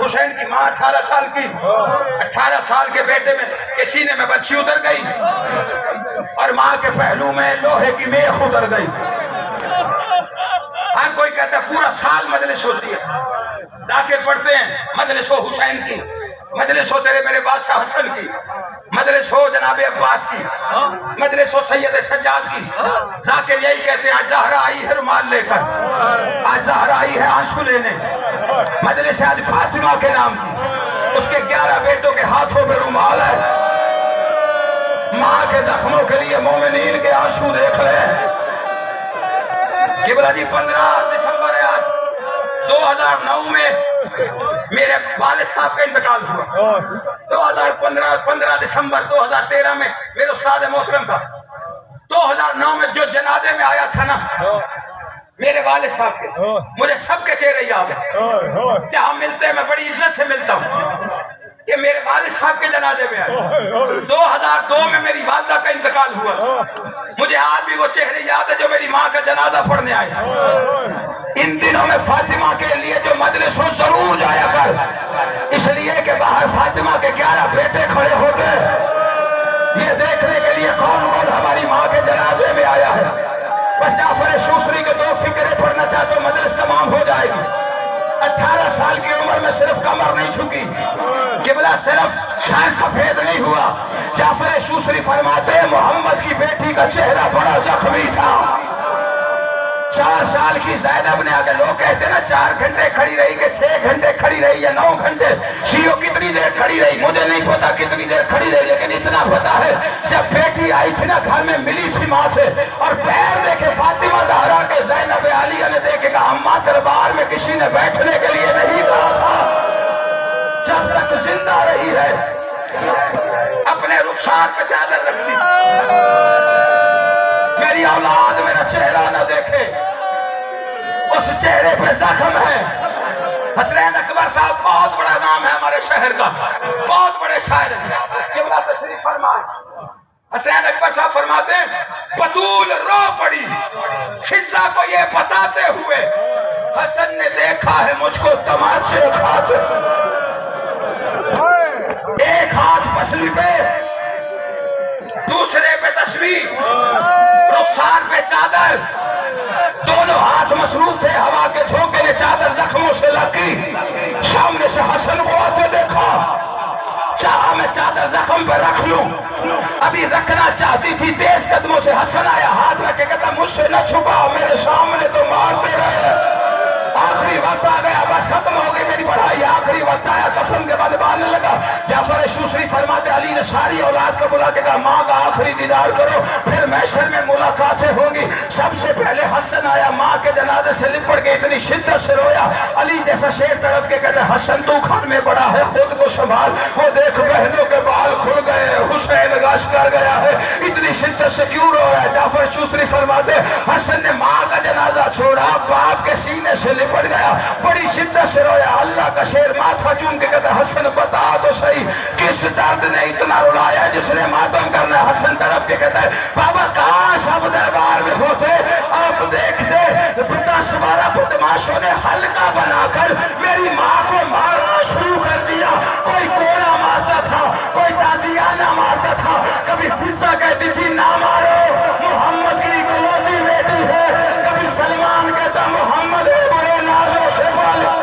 حسین کی ماں 18 سال کی، 18 سال کے بیٹے میں کے سینے میں بچی اتر گئی اور ماں کے پہلو میں لوہے کی میخ اتر گئی۔ ہاں کوئی کہتا ہے پورا سال مجلس ہوتی ہے، ذاکر پڑھتے ہیں مجلس ہو حسین کی، مجلس ہو تیرے میرے بادشاہ حسن کی، مجلس ہو جناب عباس کی، مجلس ہو سید سجاد کی، ذاکر یہی کہتے ہیں آج زہرا آئی ہے رومال لے کر، آج زہرا آئی ہے آنسو لینے، مجلس آج فاطمہ کے نام کی، اس کے 11 بیٹوں کے ہاتھوں میں رومال ہے، ماں کے زخموں کے لیے مومنین کے آنسو دیکھ رہے ہیں۔ قبلہ جی 15 دسمبر ہے آج 2009 میں میرے والد صاحب کا انتقال ہوا، 15 دسمبر 2013 میں میرے استاد محترم کا، 2009 میں جو جنازے میں آیا تھا نا میرے والد صاحب کے، مجھے سب کے چہرے یاد ہیں، جہاں ملتے ہیں میں بڑی عزت سے ملتا ہوں کہ میرے والد صاحب کے جنازے میں آئے۔ 2002 میں میری والدہ کا انتقال ہوا، مجھے آج بھی وہ چہرے یاد ہے جو میری ماں کا جنازہ پڑھنے آئے۔ ان دنوں میں فاطمہ کے لیے جو مجلس ہو ضرور جایا کر، اس لیے کہ باہر فاطمہ کے 11 بیٹے کھڑے ہوتے یہ دیکھنے کے لیے کون کون ہماری ماں کے جنازے میں آیا ہے۔ بس جعفر شوسری کے 2 فقرے پڑھنا چاہتے ہو مجلس تمام ہو جائے گی۔ 18 سال کی عمر میں صرف کمر نہیں جھکی، قبلہ صرف سر سفید نہیں ہوا۔ جعفر شوسری فرماتے ہیں محمد کی بیٹی کا چہرہ بڑا زخمی تھا۔ 4 سال کی زینب نے آگے لوگ کہتے ہیں نا 4 گھنٹے کھڑی رہی کہ 6 گھنٹے کھڑی رہی یا 9 گھنٹے، شیعوں کتنی دیر کھڑی رہی مجھے نہیں پتا کتنی دیر کھڑی رہی، لیکن اتنا پتا ہے جب بیٹی آئی تھی نا گھر میں ملی تھی ماں سے اور پیر دیکھے فاطمہ زہرا کے زینب عالیہ نے دیکھے کہ اماں دربار میں کسی نے بیٹھنے کے لیے نہیں کہا تھا، جب تک زندہ رہی ہے اپنے رخسار پہ چادر رکھتی، میری اولاد میرا چہرہ نہ دیکھے، اس چہرے پہ زخم ہے۔ حسین اکبر صاحب بہت بڑا نام ہے ہمارے شہر کا، بہت بڑے شاعر ہیں، قبلہ تشریف فرمائیں۔ حسین اکبر صاحب فرماتے ہیں بطول رو پڑی فضا کو یہ بتاتے ہوئے، حسن نے دیکھا ہے مجھ کو تماچے کھاتے، ایک ہاتھ پسلی پہ دوسرے پہ تسبیح، رخسار پہ چادر، دونوں ہاتھ مصروف تھے، ہوا کے جھونکے نے چادر زخموں سے لگی، سامنے سے حسن کو آتے دیکھا، چاہا میں چادر زخم پہ رکھ لوں، ابھی رکھنا چاہتی تھی، تیز قدموں سے حسن آیا، ہاتھ رکھ کے کہتا مجھ سے نہ چھپا، میرے سامنے تو مارتے رہے، آخری وقت آ گیا، بس ختم ہو گئی میری پڑھائی، آخری وقت آیا، کفن کے بعد باندھنے لگا۔ جعفر شوسری فرماتے علی نے ساری اولاد کو بلا کے کہا ماں کا آخری دیدار کرو، پھر محشر میں ملاقاتیں ہوں گی۔ سب سے پہلے حسن آیا، ماں کے جنازے سے لپٹ کے اتنی شدت سے رویا، علی جیسا شیر تڑپ کے کہتے حسن تو گھر میں بڑا ہے خود کو سنبھال، وہ دیکھ بہنوں کے بال کھل گئے، حسین غش کر گیا ہے، اتنی شدت سے کیوں رو رہا ہے؟ جعفر شوسری فرماتے حسن نے ماں کا جنازہ چھوڑا، باپ کے سینے سے پڑ گیا، بڑی شدت سے رویا، اللہ کا شیر ماتھا چوم کے کہتا حسن بتا تو صحیح کس درد نے اتنا رلایا جس نے ماتم کرنا ہے؟ حسن تڑپ کے کہتا ہے بابا کاش آپ دربار میں ہوتے، آپ دیکھتے 10-12 بدماشوں نے حلقہ بنا کر میری ماں کو مارنا شروع کر دیا، کوئی کوڑا مارتا تھا، کوئی تازیانہ مارتا تھا، کبھی فضا کہتی تھی نہ مارو محمد کی اکلوتی بیٹی ہے، کبھی سلمان کہتا محمد بڑے نازوں سے پالے۔